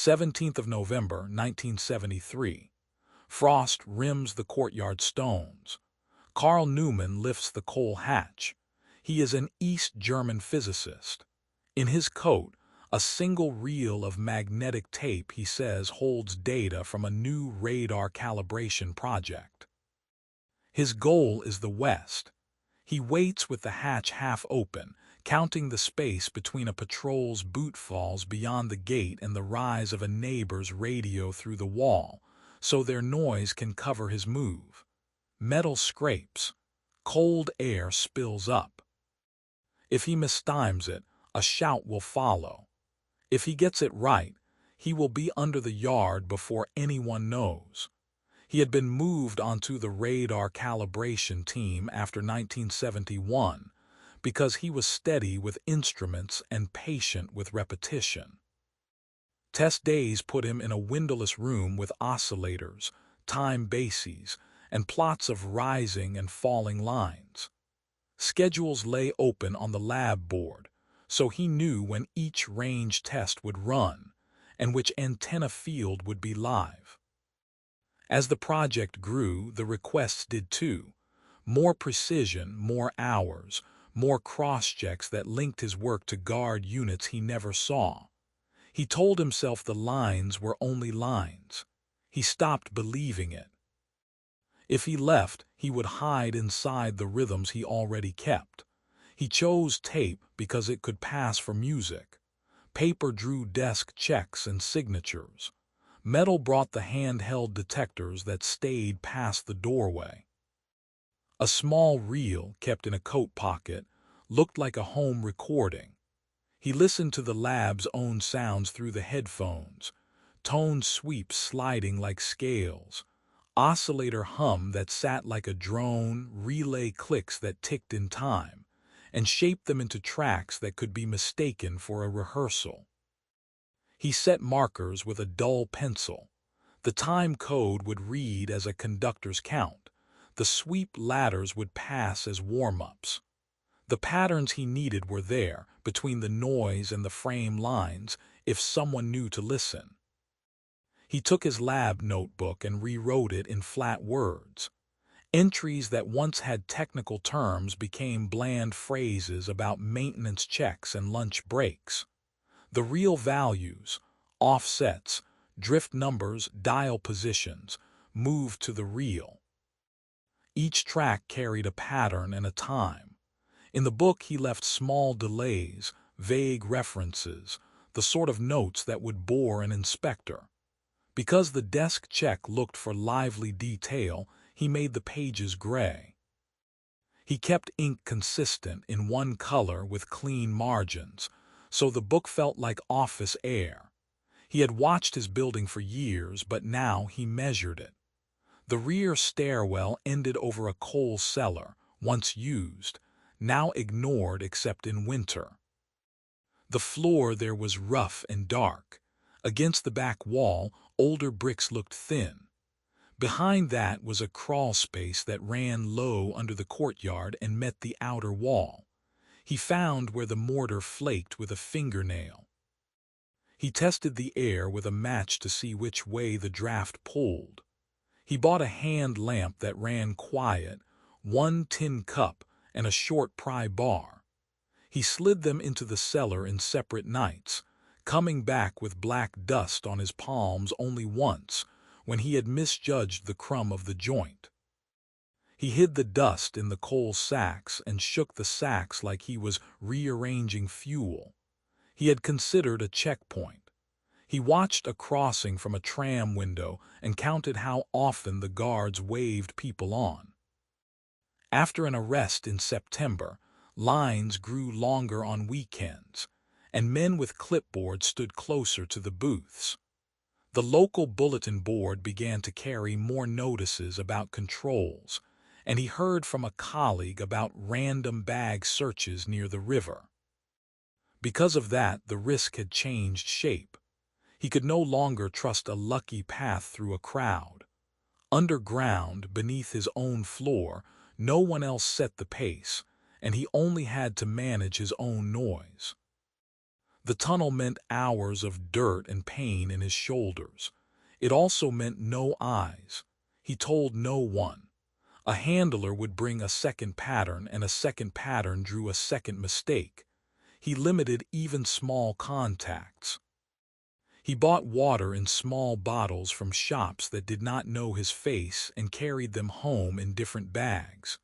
17th of November, 1973. Frost rims the courtyard stones. Karl Neumann lifts the coal hatch. He is an East German physicist. In his coat, a single reel of magnetic tape, he says, holds data from a new radar calibration project. His goal is the West. He waits with the hatch half open, counting the space between a patrol's boot falls beyond the gate and the rise of a neighbor's radio through the wall, so their noise can cover his move. Metal scrapes. Cold air spills up. If he mistimes it, a shout will follow. If he gets it right, he will be under the yard before anyone knows. He had been moved onto the radar calibration team after 1971 because he was steady with instruments and patient with repetition. Test days put him in a windowless room with oscillators, time bases, and plots of rising and falling lines. Schedules lay open on the lab board, so he knew when each range test would run and which antenna field would be live. As the project grew, the requests did too. More precision, more hours, more cross-checks that linked his work to guard units he never saw. He told himself the lines were only lines. He stopped believing it. If he left, he would hide inside the rhythms he already kept. He chose tape because it could pass for music. Paper drew desk checks and signatures. Metal brought the handheld detectors that stayed past the doorway. A small reel kept in a coat pocket looked like a home recording. He listened to the lab's own sounds through the headphones, tone sweeps sliding like scales, oscillator hum that sat like a drone, relay clicks that ticked in time, and shaped them into tracks that could be mistaken for a rehearsal. He set markers with a dull pencil. The time code would read as a conductor's count. The sweep ladders would pass as warm-ups. The patterns he needed were there, between the noise and the frame lines, if someone knew to listen. He took his lab notebook and rewrote it in flat words. Entries that once had technical terms became bland phrases about maintenance checks and lunch breaks. The real values, offsets, drift numbers, dial positions, moved to the reel. Each track carried a pattern and a time. In the book he left small delays, vague references, the sort of notes that would bore an inspector. Because the desk check looked for lively detail, he made the pages gray. He kept ink consistent in one color with clean margins, so the book felt like office air. He had watched his building for years, but now he measured it. The rear stairwell ended over a coal cellar, once used, now ignored except in winter. The floor there was rough and dark. Against the back wall, older bricks looked thin. Behind that was a crawl space that ran low under the courtyard and met the outer wall. He found where the mortar flaked with a fingernail. He tested the air with a match to see which way the draft pulled. He bought a hand lamp that ran quiet, one tin cup, and a short pry bar. He slid them into the cellar in separate nights, coming back with black dust on his palms only once, when he had misjudged the crumb of the joint. He hid the dust in the coal sacks and shook the sacks like he was rearranging fuel. He had considered a checkpoint. He watched a crossing from a tram window and counted how often the guards waved people on. After an arrest in September, lines grew longer on weekends, and men with clipboards stood closer to the booths. The local bulletin board began to carry more notices about controls, and he heard from a colleague about random bag searches near the river. Because of that, the risk had changed shape. He could no longer trust a lucky path through a crowd. Underground, beneath his own floor, no one else set the pace, and he only had to manage his own noise. The tunnel meant hours of dirt and pain in his shoulders. It also meant no eyes. He told no one. A handler would bring a second pattern, and a second pattern drew a second mistake. He limited even small contacts. He bought water in small bottles from shops that did not know his face and carried them home in different bags.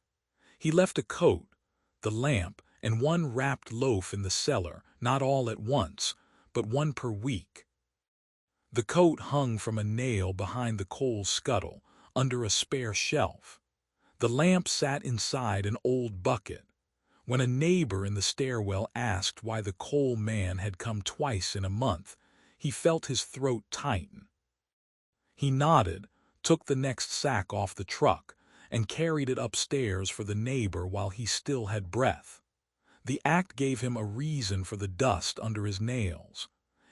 He left a coat, the lamp, and one wrapped loaf in the cellar, not all at once, but one per week. The coat hung from a nail behind the coal scuttle, under a spare shelf. The lamp sat inside an old bucket. When a neighbor in the stairwell asked why the coal man had come twice in a month, he felt his throat tighten. He nodded, took the next sack off the truck, and carried it upstairs for the neighbor while he still had breath. The act gave him a reason for the dust under his nails.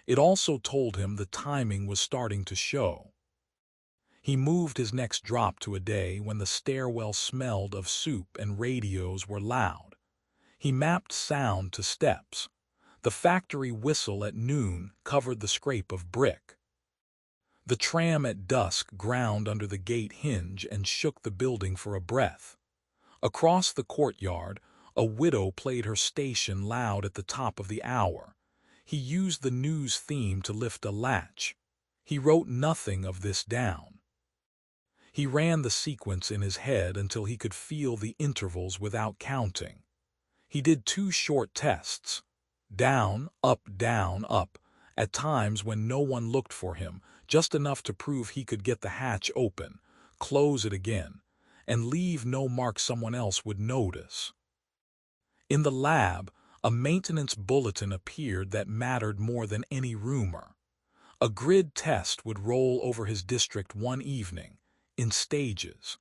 It also told him the timing was starting to show. He moved his next drop to a day when the stairwell smelled of soup and radios were loud. He mapped sound to steps. The factory whistle at noon covered the scrape of brick. The tram at dusk ground under the gate hinge and shook the building for a breath. Across the courtyard, a widow played her station loud at the top of the hour. He used the news theme to lift a latch. He wrote nothing of this down. He ran the sequence in his head until he could feel the intervals without counting. He did 2 short tests. Down, up, at times when no one looked for him, just enough to prove he could get the hatch open, close it again, and leave no mark someone else would notice. In the lab, a maintenance bulletin appeared that mattered more than any rumor. A grid test would roll over his district one evening, in stages.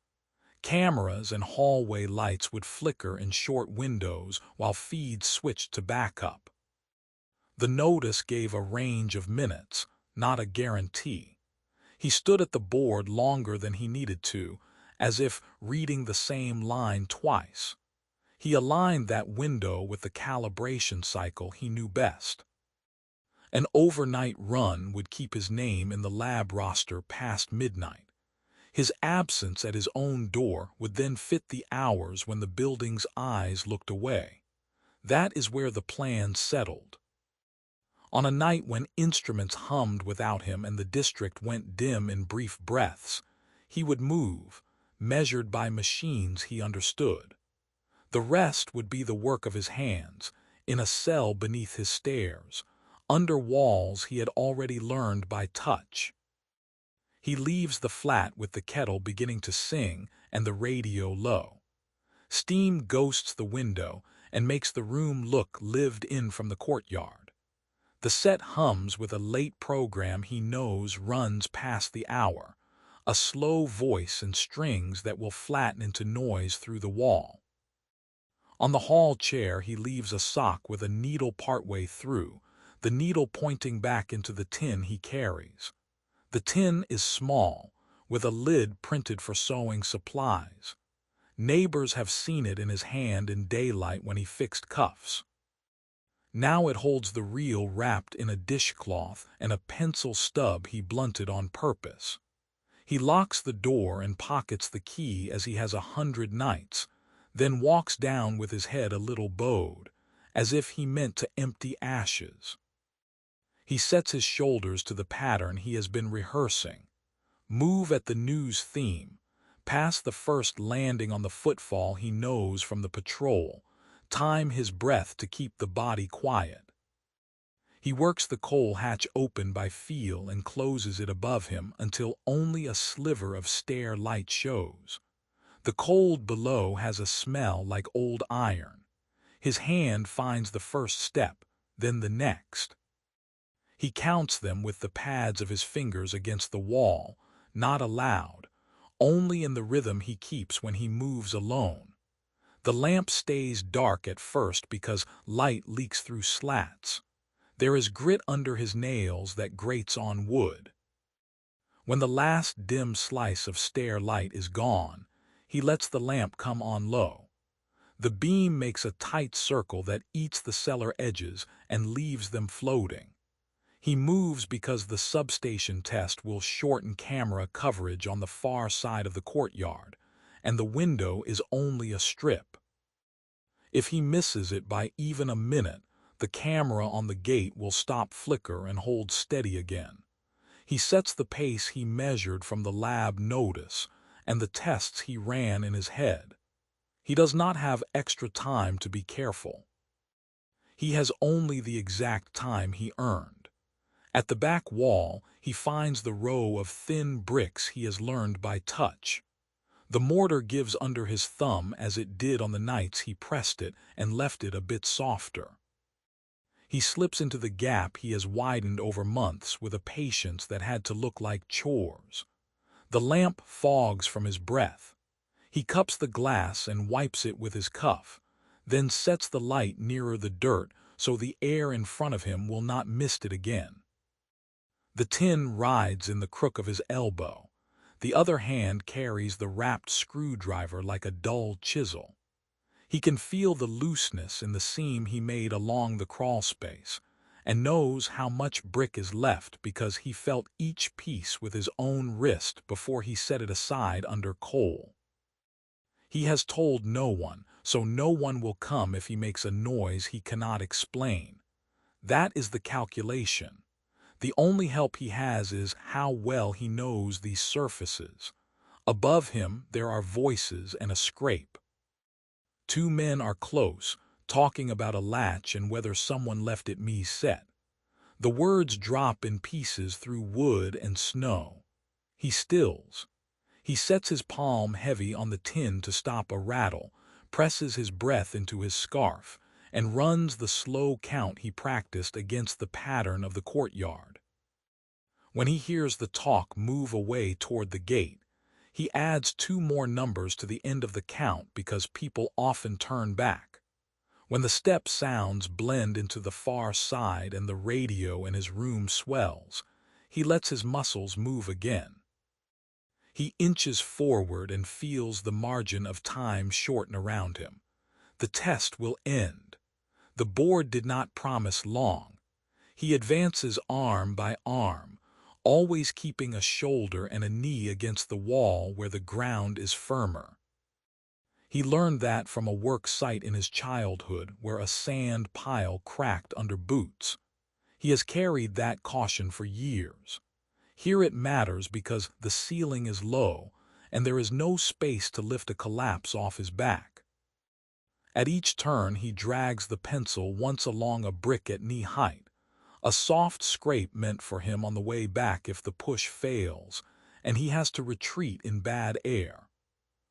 Cameras and hallway lights would flicker in short windows while feeds switched to backup. The notice gave a range of minutes, not a guarantee. He stood at the board longer than he needed to, as if reading the same line twice. He aligned that window with the calibration cycle he knew best. An overnight run would keep his name in the lab roster past midnight. His absence at his own door would then fit the hours when the building's eyes looked away. That is where the plan settled. On a night when instruments hummed without him and the district went dim in brief breaths, he would move, measured by machines he understood. The rest would be the work of his hands, in a cell beneath his stairs, under walls he had already learned by touch. He leaves the flat with the kettle beginning to sing and the radio low. Steam ghosts the window and makes the room look lived in from the courtyard. The set hums with a late program he knows runs past the hour, a slow voice and strings that will flatten into noise through the wall. On the hall chair he leaves a sock with a needle partway through, the needle pointing back into the tin he carries. The tin is small, with a lid printed for sewing supplies. Neighbors have seen it in his hand in daylight when he fixed cuffs. Now it holds the reel wrapped in a dishcloth and a pencil stub he blunted on purpose. He locks the door and pockets the key as he has 100 nights, then walks down with his head a little bowed, as if he meant to empty ashes. He sets his shoulders to the pattern he has been rehearsing. Move at the news theme, pass the first landing on the footfall he knows from the patrol, time his breath to keep the body quiet. He works the coal hatch open by feel and closes it above him until only a sliver of stair light shows. The cold below has a smell like old iron. His hand finds the first step, then the next. He counts them with the pads of his fingers against the wall, not aloud, only in the rhythm he keeps when he moves alone. The lamp stays dark at first because light leaks through slats. There is grit under his nails that grates on wood. When the last dim slice of stair light is gone, he lets the lamp come on low. The beam makes a tight circle that eats the cellar edges and leaves them floating. He moves because the substation test will shorten camera coverage on the far side of the courtyard, and the window is only a strip. If he misses it by even a minute, the camera on the gate will stop flicker and hold steady again. He sets the pace he measured from the lab notice and the tests he ran in his head. He does not have extra time to be careful. He has only the exact time he earned. At the back wall, he finds the row of thin bricks he has learned by touch. The mortar gives under his thumb as it did on the nights he pressed it and left it a bit softer. He slips into the gap he has widened over months with a patience that had to look like chores. The lamp fogs from his breath. He cups the glass and wipes it with his cuff, then sets the light nearer the dirt so the air in front of him will not mist it again. The tin rides in the crook of his elbow. The other hand carries the wrapped screwdriver like a dull chisel. He can feel the looseness in the seam he made along the crawl space, and knows how much brick is left because he felt each piece with his own wrist before he set it aside under coal. He has told no one, so no one will come if he makes a noise he cannot explain. That is the calculation. The only help he has is how well he knows these surfaces. Above him there are voices and a scrape. Two men are close, talking about a latch and whether someone left it set. The words drop in pieces through wood and snow. He stills. He sets his palm heavy on the tin to stop a rattle, presses his breath into his scarf, and runs the slow count he practiced against the pattern of the courtyard. When he hears the talk move away toward the gate, he adds 2 more numbers to the end of the count because people often turn back. When the step sounds blend into the far side and the radio in his room swells, he lets his muscles move again. He inches forward and feels the margin of time shorten around him. The test will end. The board did not promise long. He advances arm by arm, always keeping a shoulder and a knee against the wall where the ground is firmer. He learned that from a work site in his childhood where a sand pile cracked under boots. He has carried that caution for years. Here it matters because the ceiling is low and there is no space to lift a collapse off his back. At each turn he drags the pencil once along a brick at knee height, a soft scrape meant for him on the way back if the push fails, and he has to retreat in bad air.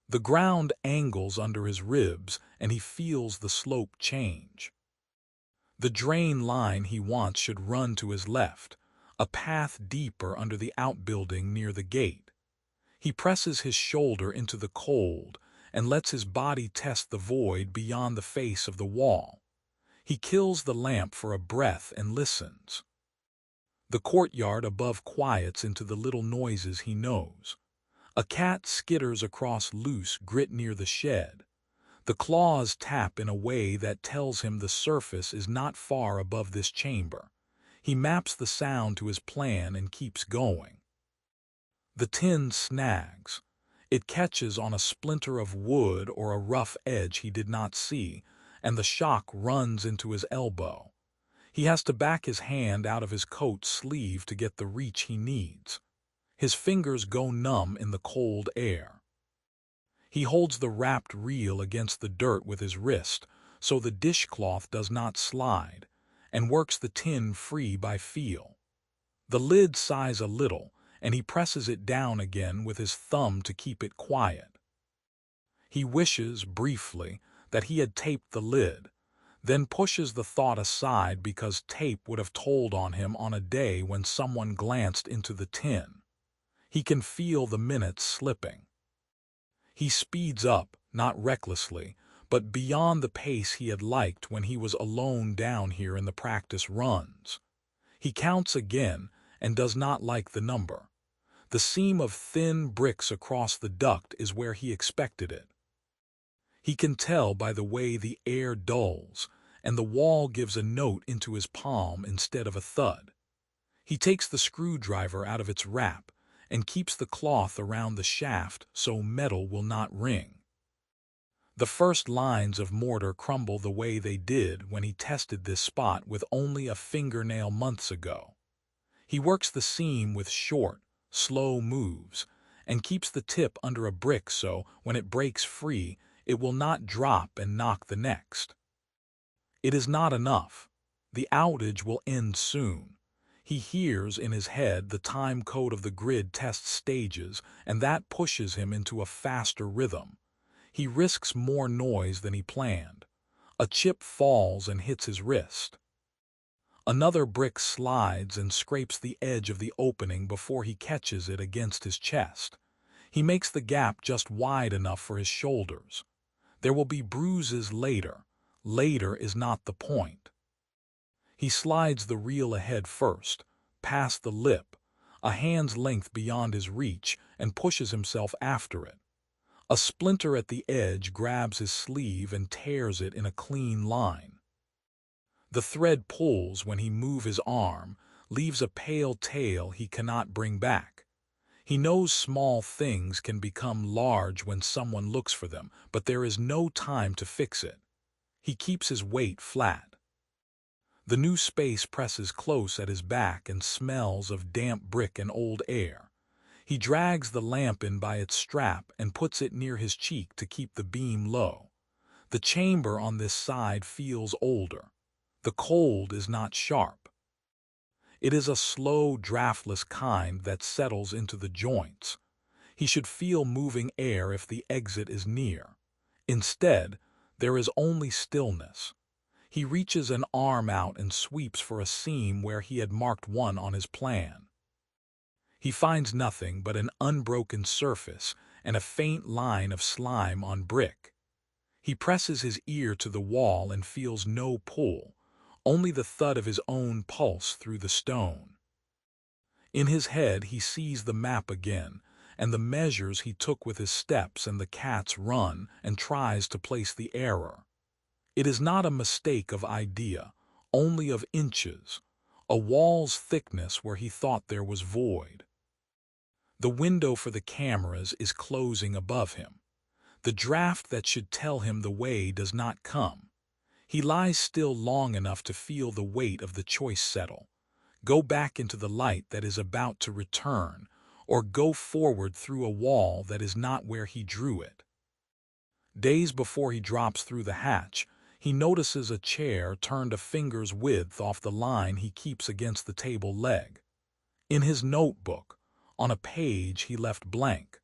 The ground angles under his ribs and he feels the slope change. The drain line he wants should run to his left, a path deeper under the outbuilding near the gate. He presses his shoulder into the cold and lets his body test the void beyond the face of the wall. He kills the lamp for a breath and listens. The courtyard above quiets into the little noises he knows. A cat skitters across loose grit near the shed. The claws tap in a way that tells him the surface is not far above this chamber. He maps the sound to his plan and keeps going. The tin snags. It catches on a splinter of wood or a rough edge he did not see, and the shock runs into his elbow. He has to back his hand out of his coat sleeve to get the reach he needs. His fingers go numb in the cold air. He holds the wrapped reel against the dirt with his wrist so the dishcloth does not slide, and works the tin free by feel. The lid sighs a little, and he presses it down again with his thumb to keep it quiet. He wishes, briefly, that he had taped the lid, then pushes the thought aside because tape would have told on him on a day when someone glanced into the tin. He can feel the minutes slipping. He speeds up, not recklessly, but beyond the pace he had liked when he was alone down here in the practice runs. He counts again and does not like the number. The seam of thin bricks across the duct is where he expected it. He can tell by the way the air dulls, and the wall gives a note into his palm instead of a thud. He takes the screwdriver out of its wrap and keeps the cloth around the shaft so metal will not ring. The first lines of mortar crumble the way they did when he tested this spot with only a fingernail months ago. He works the seam with short, slow moves and keeps the tip under a brick so when it breaks free, it will not drop and knock the next. It is not enough. The outage will end soon. He hears in his head the time code of the grid test stages, and that pushes him into a faster rhythm. He risks more noise than he planned. A chip falls and hits his wrist. Another brick slides and scrapes the edge of the opening before he catches it against his chest. He makes the gap just wide enough for his shoulders. There will be bruises later. Later is not the point. He slides the reel ahead first, past the lip, a hand's length beyond his reach, and pushes himself after it. A splinter at the edge grabs his sleeve and tears it in a clean line. The thread pulls when he moves his arm, leaves a pale tail he cannot bring back. He knows small things can become large when someone looks for them, but there is no time to fix it. He keeps his weight flat. The new space presses close at his back and smells of damp brick and old air. He drags the lamp in by its strap and puts it near his cheek to keep the beam low. The chamber on this side feels older. The cold is not sharp. It is a slow, draftless kind that settles into the joints. He should feel moving air if the exit is near. Instead, there is only stillness. He reaches an arm out and sweeps for a seam where he had marked one on his plan. He finds nothing but an unbroken surface and a faint line of slime on brick. He presses his ear to the wall and feels no pull, only the thud of his own pulse through the stone. In his head he sees the map again, and the measures he took with his steps and the cat's run, and tries to place the error. It is not a mistake of idea, only of inches, a wall's thickness where he thought there was void. The window for the cameras is closing above him. The draft that should tell him the way does not come. He lies still long enough to feel the weight of the choice settle. Go back into the light that is about to return, or go forward through a wall that is not where he drew it. Days before he drops through the hatch, he notices a chair turned a finger's width off the line he keeps against the table leg. In his notebook, on a page he left blank,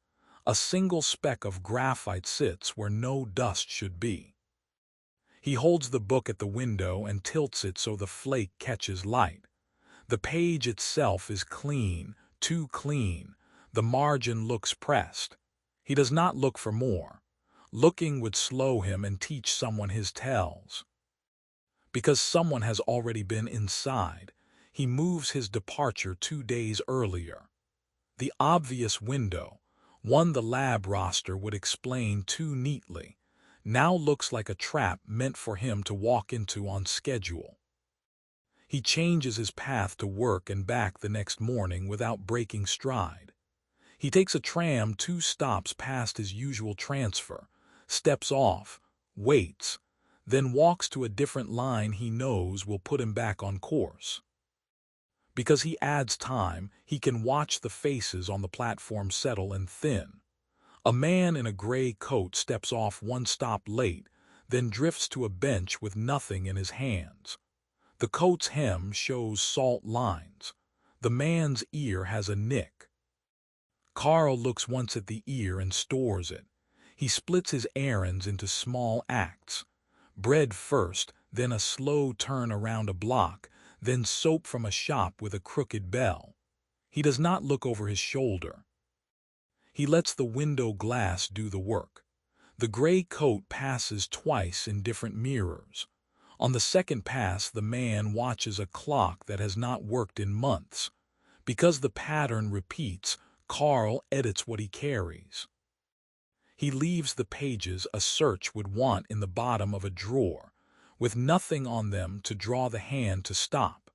a single speck of graphite sits where no dust should be. He holds the book at the window and tilts it so the flake catches light. The page itself is clean, too clean. The margin looks pressed. He does not look for more. Looking would slow him and teach someone his tells. Because someone has already been inside, he moves his departure 2 days earlier. The obvious window, one the lab roster would explain too neatly, now looks like a trap meant for him to walk into on schedule. He changes his path to work and back the next morning without breaking stride. He takes a tram 2 stops past his usual transfer, steps off, waits, then walks to a different line he knows will put him back on course. Because he adds time, he can watch the faces on the platform settle and thin. A man in a gray coat steps off 1 stop late, then drifts to a bench with nothing in his hands. The coat's hem shows salt lines. The man's ear has a nick. Karl looks once at the ear and stores it. He splits his errands into small acts. Bread first, then a slow turn around a block, then soap from a shop with a crooked bell. He does not look over his shoulder. He lets the window glass do the work. The gray coat passes twice in different mirrors. On the second pass, the man watches a clock that has not worked in months. Because the pattern repeats, Karl edits what he carries. He leaves the pages a search would want in the bottom of a drawer, with nothing on them to draw the hand to stop.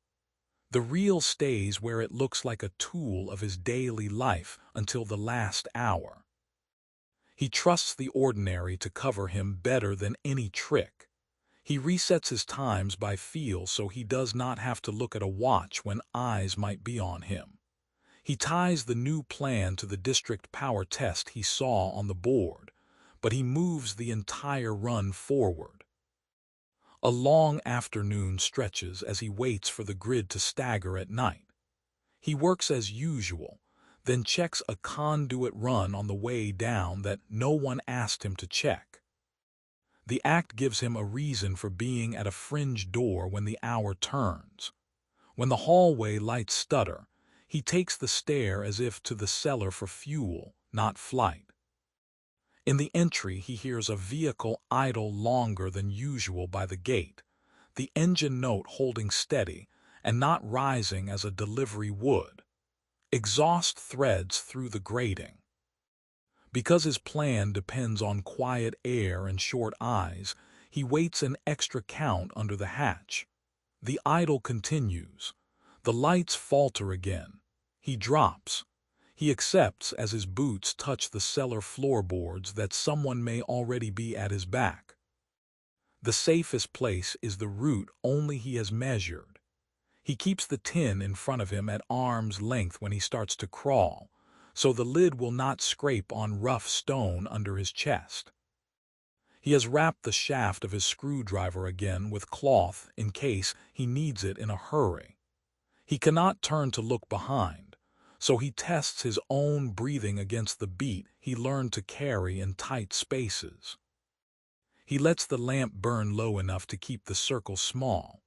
The reel stays where it looks like a tool of his daily life until the last hour. He trusts the ordinary to cover him better than any trick. He resets his times by feel so he does not have to look at a watch when eyes might be on him. He ties the new plan to the district power test he saw on the board, but he moves the entire run forward. A long afternoon stretches as he waits for the grid to stagger at night. He works as usual, then checks a conduit run on the way down that no one asked him to check. The act gives him a reason for being at a fringe door when the hour turns. When the hallway lights stutter, he takes the stair as if to the cellar for fuel, not flight. In the entry, he hears a vehicle idle longer than usual by the gate, the engine note holding steady and not rising as a delivery would. Exhaust threads through the grating. Because his plan depends on quiet air and short eyes, he waits an extra count under the hatch. The idle continues. The lights falter again. He drops. He accepts as his boots touch the cellar floorboards that someone may already be at his back. The safest place is the route only he has measured. He keeps the tin in front of him at arm's length when he starts to crawl, so the lid will not scrape on rough stone under his chest. He has wrapped the shaft of his screwdriver again with cloth in case he needs it in a hurry. He cannot turn to look behind, so he tests his own breathing against the beat he learned to carry in tight spaces. He lets the lamp burn low enough to keep the circle small.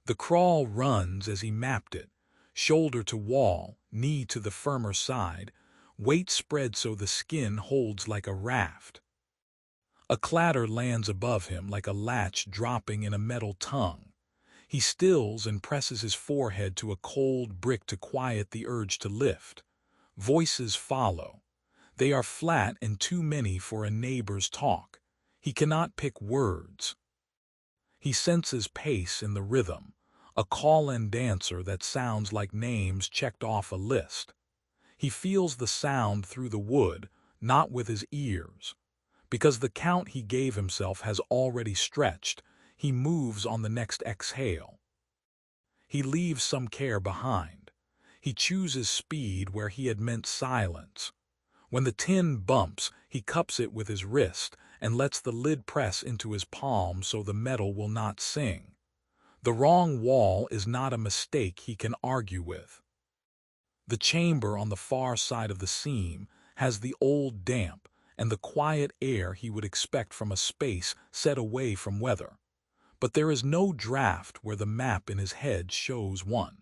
The crawl runs as he mapped it, shoulder to wall, knee to the firmer side, weight spread so the skin holds like a raft. A clatter lands above him like a latch dropping in a metal tongue. He stills and presses his forehead to a cold brick to quiet the urge to lift. Voices follow. They are flat and too many for a neighbor's talk. He cannot pick words. He senses pace in the rhythm, a call-in dancer that sounds like names checked off a list. He feels the sound through the wood, not with his ears. Because the count he gave himself has already stretched, he moves on the next exhale. He leaves some care behind. He chooses speed where he had meant silence. When the tin bumps, he cups it with his wrist and lets the lid press into his palm so the metal will not sing. The wrong wall is not a mistake he can argue with. The chamber on the far side of the seam has the old damp and the quiet air he would expect from a space set away from weather. But there is no draft where the map in his head shows one.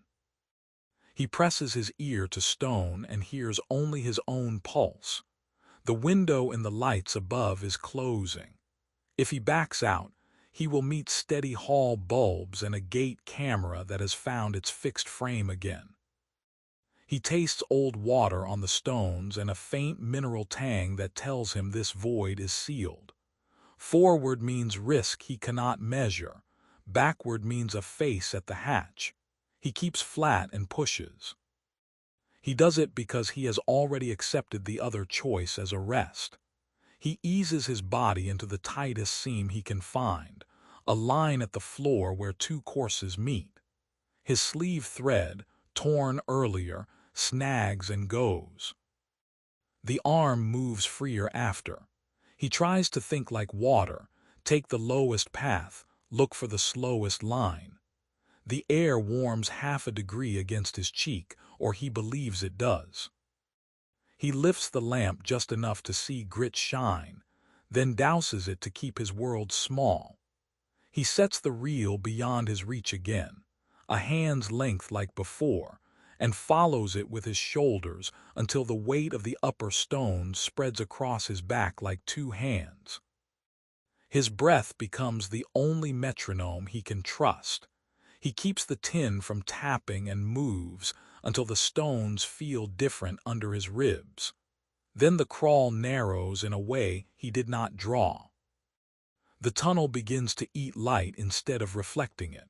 He presses his ear to stone and hears only his own pulse. The window in the lights above is closing. If he backs out, he will meet steady hall bulbs and a gate camera that has found its fixed frame again. He tastes old water on the stones and a faint mineral tang that tells him this void is sealed. Forward means risk he cannot measure. Backward means a face at the hatch. He keeps flat and pushes. He does it because he has already accepted the other choice as a rest. He eases his body into the tightest seam he can find, a line at the floor where two courses meet. His sleeve thread, torn earlier, snags and goes. The arm moves freer after. He tries to think like water, take the lowest path, look for the slowest line. The air warms half a degree against his cheek, or he believes it does. He lifts the lamp just enough to see grit shine, then douses it to keep his world small. He sets the reel beyond his reach again, a hand's length like before, and follows it with his shoulders until the weight of the upper stone spreads across his back like two hands. His breath becomes the only metronome he can trust. He keeps the tin from tapping and moves until the stones feel different under his ribs. Then the crawl narrows in a way he did not draw. The tunnel begins to eat light instead of reflecting it.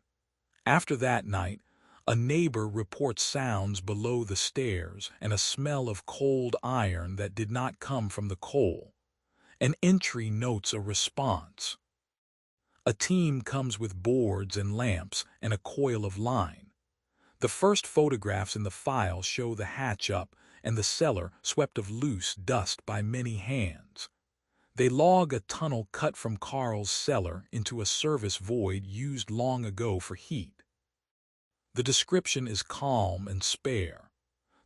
After that night, a neighbor reports sounds below the stairs and a smell of cold iron that did not come from the coal. An entry notes a response. A team comes with boards and lamps and a coil of line. The first photographs in the file show the hatch up and the cellar swept of loose dust by many hands. They log a tunnel cut from Karl's cellar into a service void used long ago for heat. The description is calm and spare.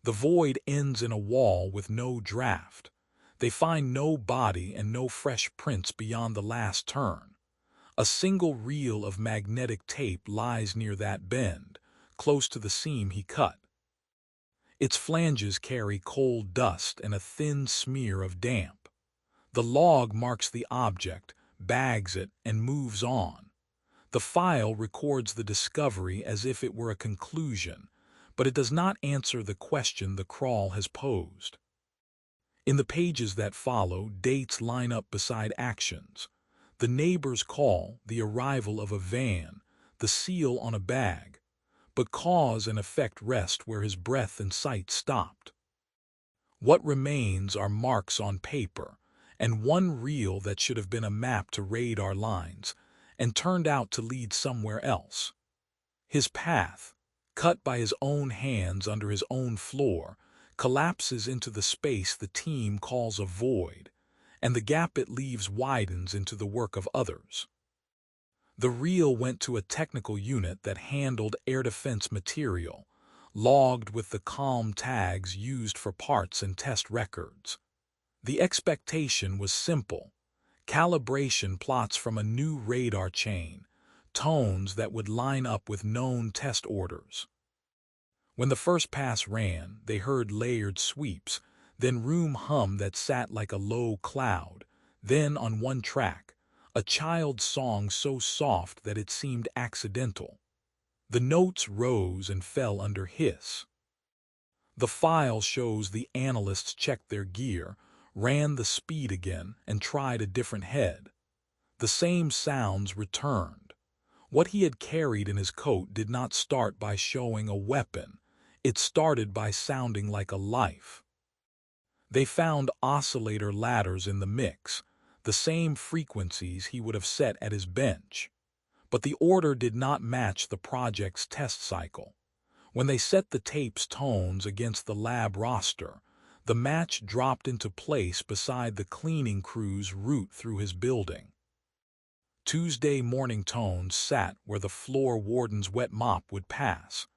The void ends in a wall with no draft. They find no body and no fresh prints beyond the last turn. A single reel of magnetic tape lies near that bend, close to the seam he cut. Its flanges carry cold dust and a thin smear of damp. The log marks the object, bags it, and moves on. The file records the discovery as if it were a conclusion, but it does not answer the question the crawl has posed. In the pages that follow, dates line up beside actions. The neighbor's call, the arrival of a van, the seal on a bag, but cause and effect rest where his breath and sight stopped. What remains are marks on paper, and one reel that should have been a map to radar lines, and turned out to lead somewhere else. His path, cut by his own hands under his own floor, collapses into the space the team calls a void, and the gap it leaves widens into the work of others. The reel went to a technical unit that handled air defense material, logged with the CALM tags used for parts and test records. The expectation was simple: calibration plots from a new radar chain, tones that would line up with known test orders. When the first pass ran, they heard layered sweeps, then room hum that sat like a low cloud, then on one track, a child's song so soft that it seemed accidental. The notes rose and fell under hiss. The file shows the analysts checked their gear, ran the speed again, and tried a different head. The same sounds returned. What he had carried in his coat did not start by showing a weapon. It started by sounding like a life. They found oscillator ladders in the mix, the same frequencies he would have set at his bench. But the order did not match the project's test cycle. When they set the tape's tones against the lab roster, the match dropped into place beside the cleaning crew's route through his building. Tuesday morning tones sat where the floor warden's wet mop would pass.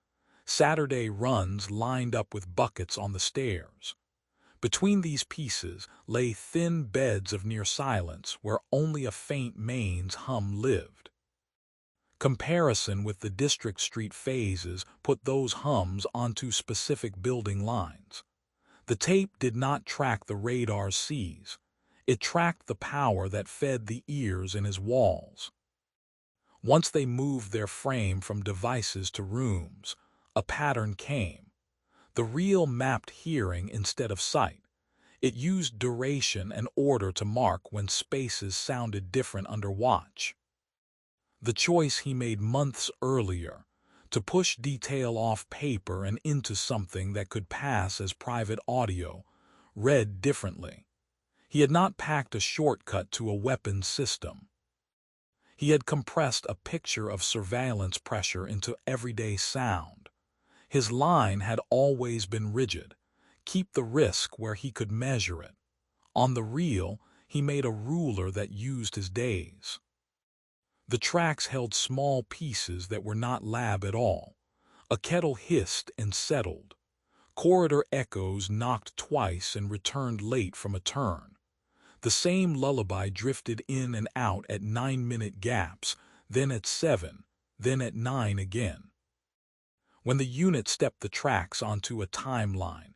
Saturday runs lined up with buckets on the stairs. Between these pieces lay thin beds of near silence where only a faint mains hum lived. Comparison with the district street phases put those hums onto specific building lines. The tape did not track the radar's seas. It tracked the power that fed the ears in his walls. Once they moved their frame from devices to rooms, a pattern came. The reel mapped hearing instead of sight. It used duration and order to mark when spaces sounded different under watch. The choice he made months earlier, to push detail off paper and into something that could pass as private audio, read differently. He had not packed a shortcut to a weapons system. He had compressed a picture of surveillance pressure into everyday sound. His line had always been rigid: keep the risk where he could measure it. On the reel, he made a ruler that used his days. The tracks held small pieces that were not lab at all. A kettle hissed and settled. Corridor echoes knocked twice and returned late from a turn. The same lullaby drifted in and out at 9-minute gaps, then at 7, then at 9 again. When the unit stepped the tracks onto a timeline,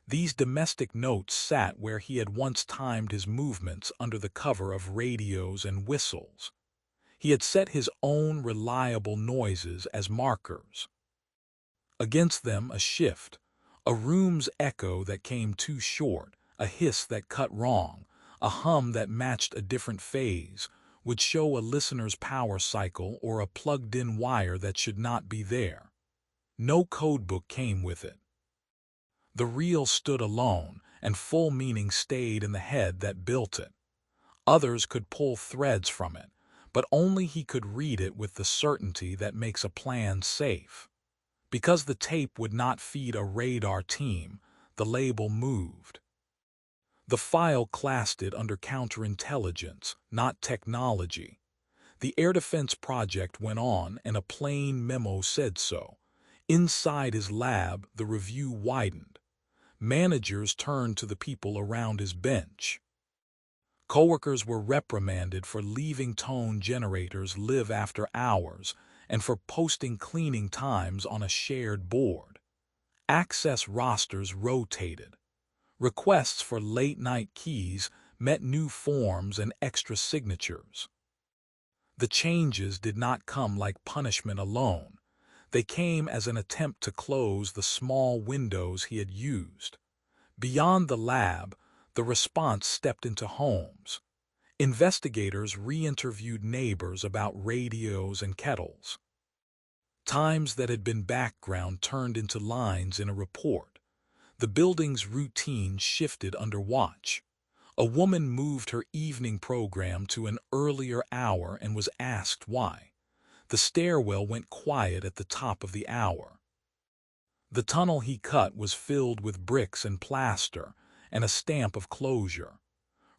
these domestic notes sat where he had once timed his movements under the cover of radios and whistles. He had set his own reliable noises as markers. Against them a shift, a room's echo that came too short, a hiss that cut wrong, a hum that matched a different phase, would show a listener's power cycle or a plugged-in wire that should not be there. No codebook came with it. The reel stood alone, and full meaning stayed in the head that built it. Others could pull threads from it, but only he could read it with the certainty that makes a plan safe. Because the tape would not feed a radar team, the label moved. The file classed it under counterintelligence, not technology. The air defense project went on, and a plain memo said so. Inside his lab, the review widened. Managers turned to the people around his bench. Coworkers were reprimanded for leaving tone generators live after hours and for posting cleaning times on a shared board. Access rosters rotated. Requests for late-night keys met new forms and extra signatures. The changes did not come like punishment alone. They came as an attempt to close the small windows he had used. Beyond the lab, the response stepped into homes. Investigators re-interviewed neighbors about radios and kettles. Times that had been background turned into lines in a report. The building's routine shifted under watch. A woman moved her evening program to an earlier hour and was asked why. The stairwell went quiet at the top of the hour. The tunnel he cut was filled with bricks and plaster and a stamp of closure.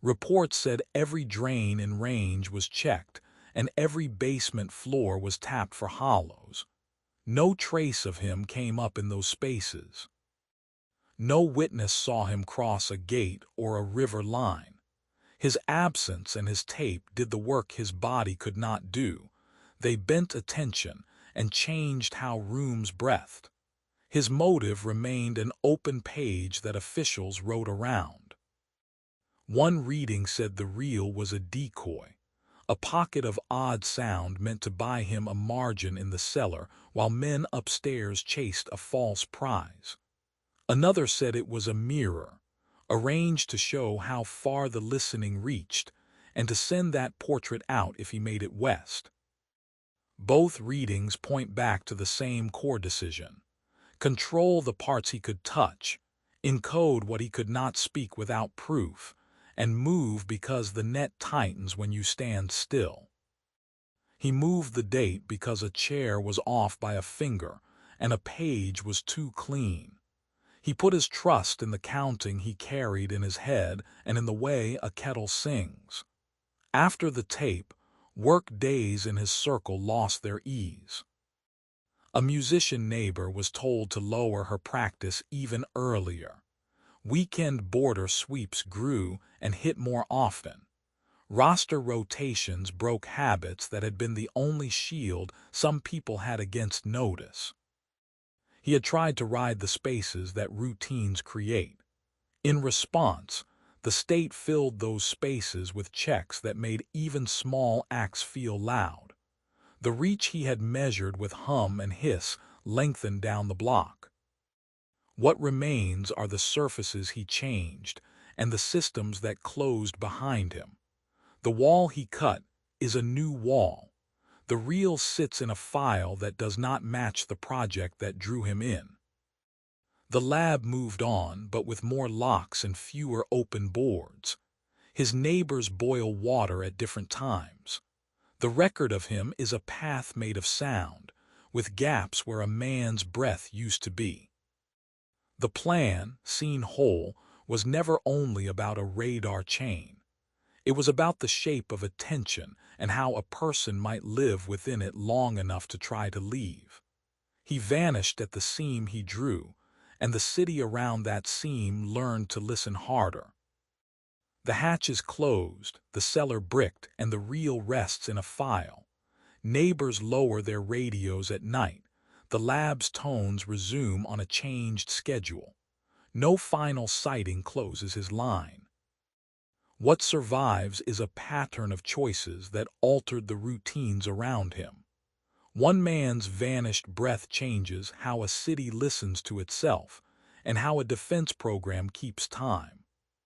Reports said every drain in range was checked and every basement floor was tapped for hollows. No trace of him came up in those spaces. No witness saw him cross a gate or a river line. His absence and his tape did the work his body could not do. They bent attention and changed how rooms breathed. His motive remained an open page that officials wrote around. One reading said the reel was a decoy, a pocket of odd sound meant to buy him a margin in the cellar while men upstairs chased a false prize. Another said it was a mirror, arranged to show how far the listening reached and to send that portrait out if he made it west. Both readings point back to the same core decision. Control the parts he could touch, encode what he could not speak without proof, and move because the net tightens when you stand still. He moved the date because a chair was off by a finger and a page was too clean. He put his trust in the counting he carried in his head and in the way a kettle sings. After the tape, work days in his circle lost their ease. A musician neighbor was told to lower her practice even earlier. Weekend border sweeps grew and hit more often. Roster rotations broke habits that had been the only shield some people had against notice. He had tried to ride the spaces that routines create. In response, the state filled those spaces with checks that made even small acts feel loud. The reach he had measured with hum and hiss lengthened down the block. What remains are the surfaces he changed and the systems that closed behind him. The wall he cut is a new wall. The reel sits in a file that does not match the project that drew him in. The lab moved on, but with more locks and fewer open boards. His neighbors boil water at different times. The record of him is a path made of sound, with gaps where a man's breath used to be. The plan, seen whole, was never only about a radar chain. It was about the shape of attention and how a person might live within it long enough to try to leave. He vanished at the seam he drew, and the city around that seam learned to listen harder. The hatch is closed, the cellar bricked, and the reel rests in a file. Neighbors lower their radios at night. The lab's tones resume on a changed schedule. No final sighting closes his line. What survives is a pattern of choices that altered the routines around him. One man's vanished breath changes how a city listens to itself and how a defense program keeps time.